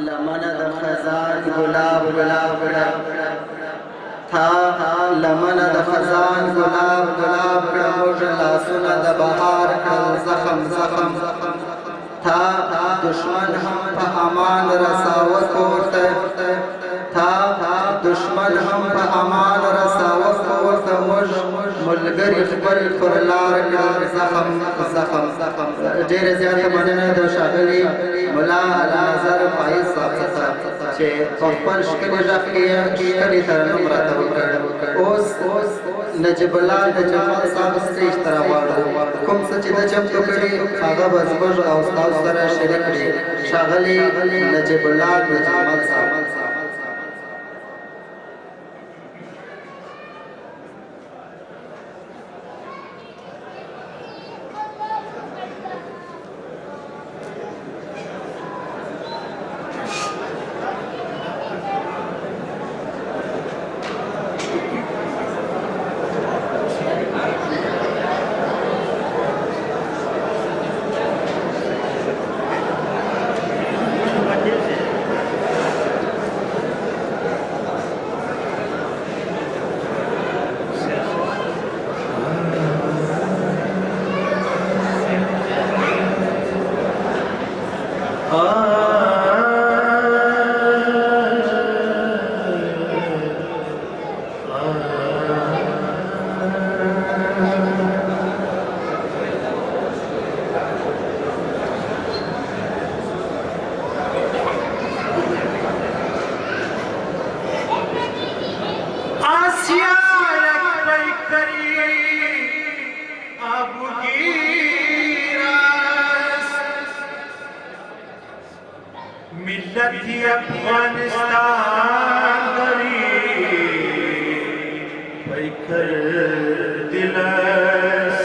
लमन द खजान गुलाब गुलाब था लमन द खजान गुलाब गुलाब मुजला सुना द बहार कल जख्म जख्म था दुश्मन हम पे अमान रसावत होते था दुश्मन हम पे अमान रसावत होते मुलगरी खबर फरलार कल जख्म जख्म ढेर ज़्यादा मनने दो शागली मुला नजर फाइज साहब छे खपल शिकल रखिए शिकल तरनम रातव ओस नजबला नजमल साहब स्टेज तरह वाड़ो कुम सचिद जम तो करी खागा बजबज औस्ताद सरा शरीक रे शागली नजबला नजमल साहब मिल्लत अफगानिस्तान गरीब बैकर दिलस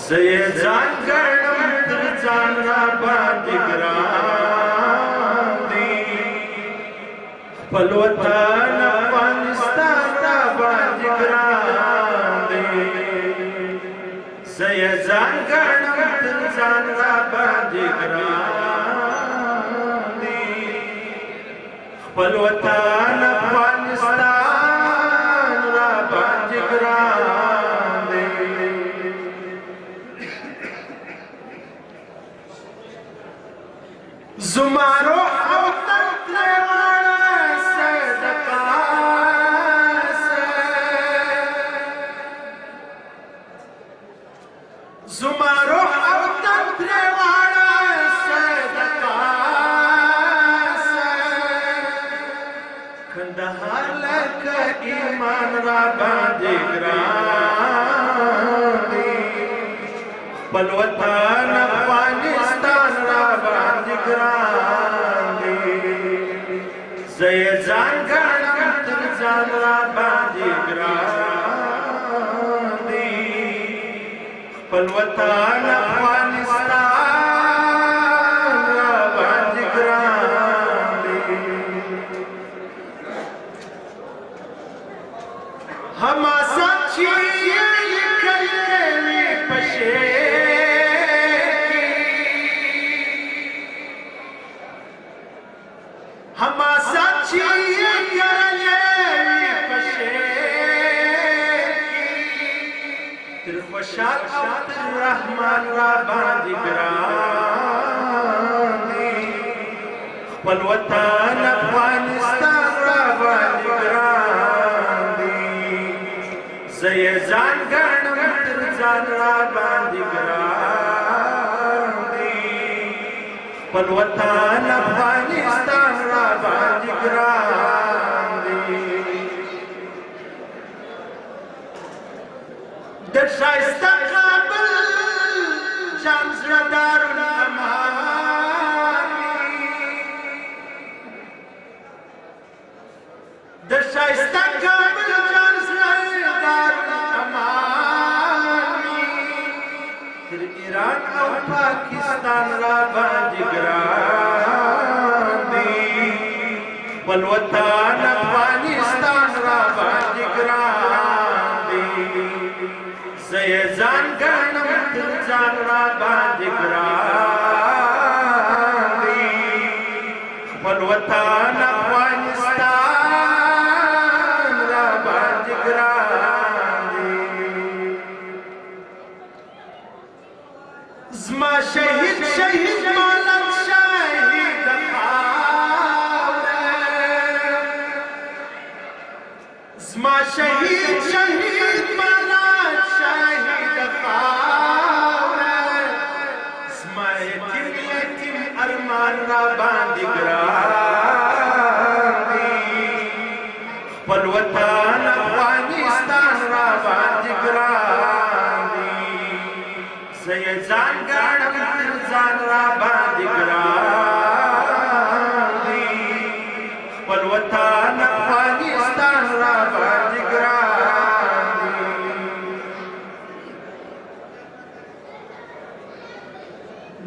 Zeye zangarnam tirjanra badigrandi Palwatan Afghanistan ra badigrandi Zeye zangarnam tirjanra badigrandi Palwatan Afghanistan ra badigrandi Zumaro autan trewana sadaqas Zumaro autan trewana sadaqas Kandahar laka iman ra badigrandi Balwatan Afghanistan ra badigrandi Zeye zangarnam tirjan ra badigrandi Balwatan Afghanistan ra badigrandi Hama sachi kayri pashe Hama sachi kayri pashe Tirkhwashar Abdurrahman ra badigrandi Palwatan Afghanistan ra badigrandi Zeye zangarnam tirjan ra badigrandi Palwatan Afghanistan ra badigrandi Dar shaista Kabul Jamzra Darul Amani Dar shaista Kabul Jamzra Darul Amani افغانستان را باندې ګران دی بل وطن افغانستان را باندې ګران دی زه یې ځان ګڼم تر ځان را باندې ګران دی خپل وطن افغانستان را باندې ګران دی زما شهید شهید مالک شهید زما شهید شهید مالک شهید خاوره زما یتیم یتیم ارمان را باندې ګران دی خپل وطن افغانستان را باندې ګران دی زه یې ځان ګڼم تر ځان را باندې ګران دی خپل وطن افغانستان را باندې ګران دی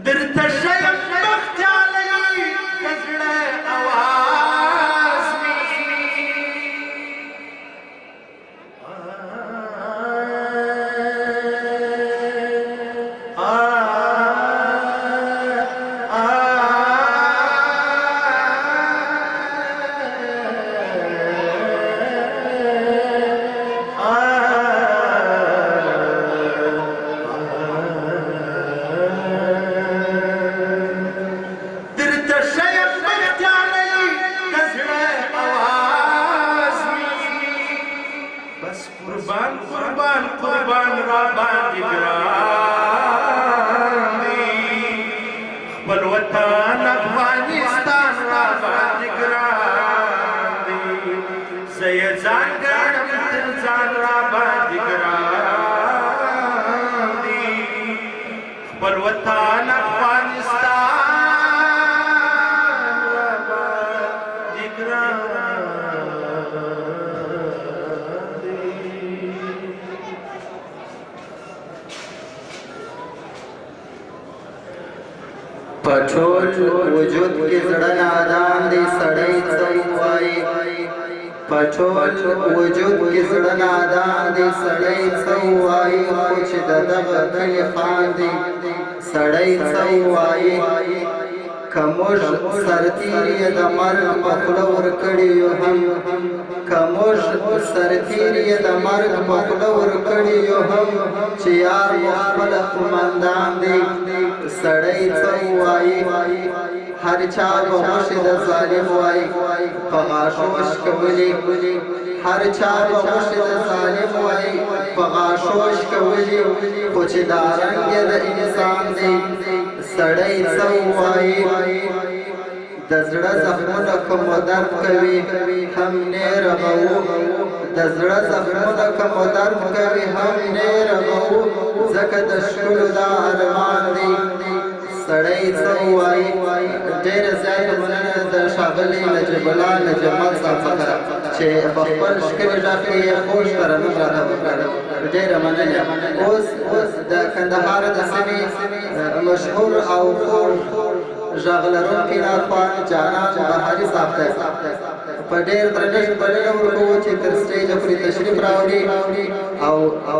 درته ښیم بختیالۍ د زړه اواز مې قربان قربان قربان را باندې ګران دی خپل وطن افغانستان را باندې ګران دی زه یې ځان ګڼم تر ځان را باندې ګران دی خپل وطن افغانستان را باندې ګران پټول وجود کې زړه نادان دی سړی څه وایي پټول وجود کې زړه نادان دی سړی څه وایي خو چې د دغه کلي خان دی سړی څه وایي که موږ سرتیري د مرګ په خوله ورکړي یو هم که موږ سرتیري د مرګ په خوله ورکړي یو هم چې یار مو خپله قومندان دی سړی څه وایي هر چا به غوښې د ظالم وایي په غاښو شکولي هر چا به غوښې د ظالم وایي په غاښو شکولي خو چې دا رنګ یې د انسان دی سړی څه وایي د زړه زخمونه که مو درد کوي هم نه رغوو د زړه زخمونه که مو درد کوي هم نه رغوو ځکه د ښکلو دا ارمان دی سړی څه وایي ډېره زیاته مننه د ښاغلي نجیب الله نجمل صاحب څخه چې په خپل ښکلي غږ کې یې خوږ ترنم راته وکړ ډېره مننه اوس د کندهار د سیمې مشهور او خوږ غږ لرونکي نعتخوان جانان بهاري صاحب ته په ډېر درنښت بلنه ورکوو چې تر سټیجه پورې تشریف راوړي او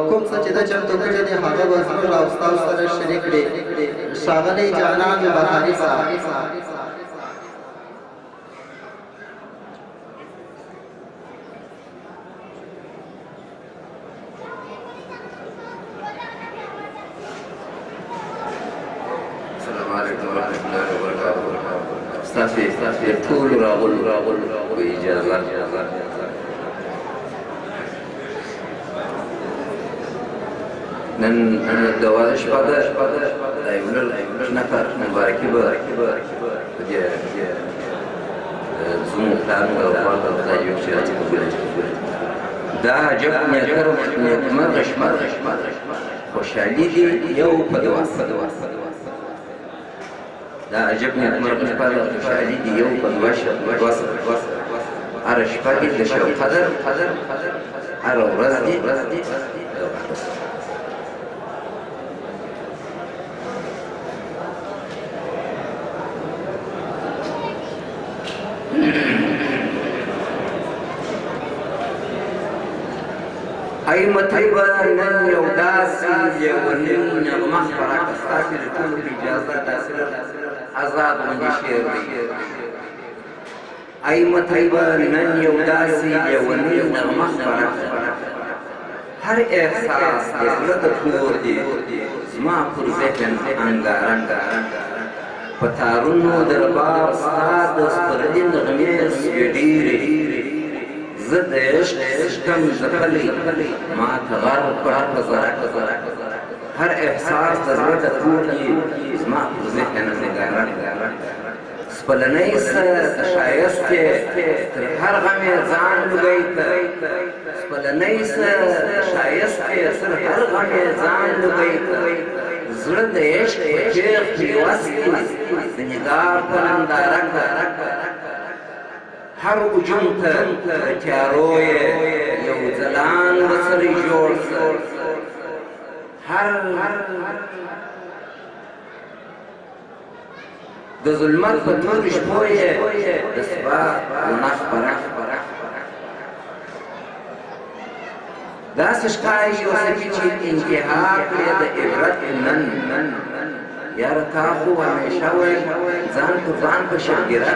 کوم څه چې ده چمتو کړي دي هغه به زموږ او ستاسو سره شریک کړي ښاغلی جانان بهاري صاحب ستاسې ټولو راغلو په اجازه نن د واده شپه ده د یو لږ نفر مبارکي به په دې زموږ پلار مو او خوا ته خدای یو چې راځي قبوله دا عجب نیکمرغه شپه خوشحالي دي یو په دوه دا عجب نیکمرغه شپه ده خوشحالي دي یو په دوه هره شپه دي د شب قدر هره ورځ دي ای مطیبه نن یو داسې لیونی نغمه خپره کړه ستاسې د ټولو په اجازه داسې آزاد غوندې شعر دی ای مطیبه نن یو داسې لیونی نغمه خپره کړه هر احساس د زړه د تور دی زما پر ذهن انګاره په تارونو د رباب ستا د سپرلي نغمې سوې ډېرې زه د عشق شکم ځپلی ما ته غر کړه په زرک هر احساس د زړه د تور دی زما پر ذهن انګاره سپلنۍ سره د ښایست تر هر غم یې ځان لوګی ته سپلنۍ سره د ښایست تر هر غم یې ځان لوګی ته زړه د عشق په تیغ پیوستي د نګار په ننداره هر هجوم ته د تیارو یې یو ځلان ورسره جوړ هر د ظلمت په تورو شپو یې د سبا ګناه خپره داسې ښکاري یوسفي چې انتها کړې د عبرت نن یاره تا خو همیشه ویل ځان قربان په شمګیره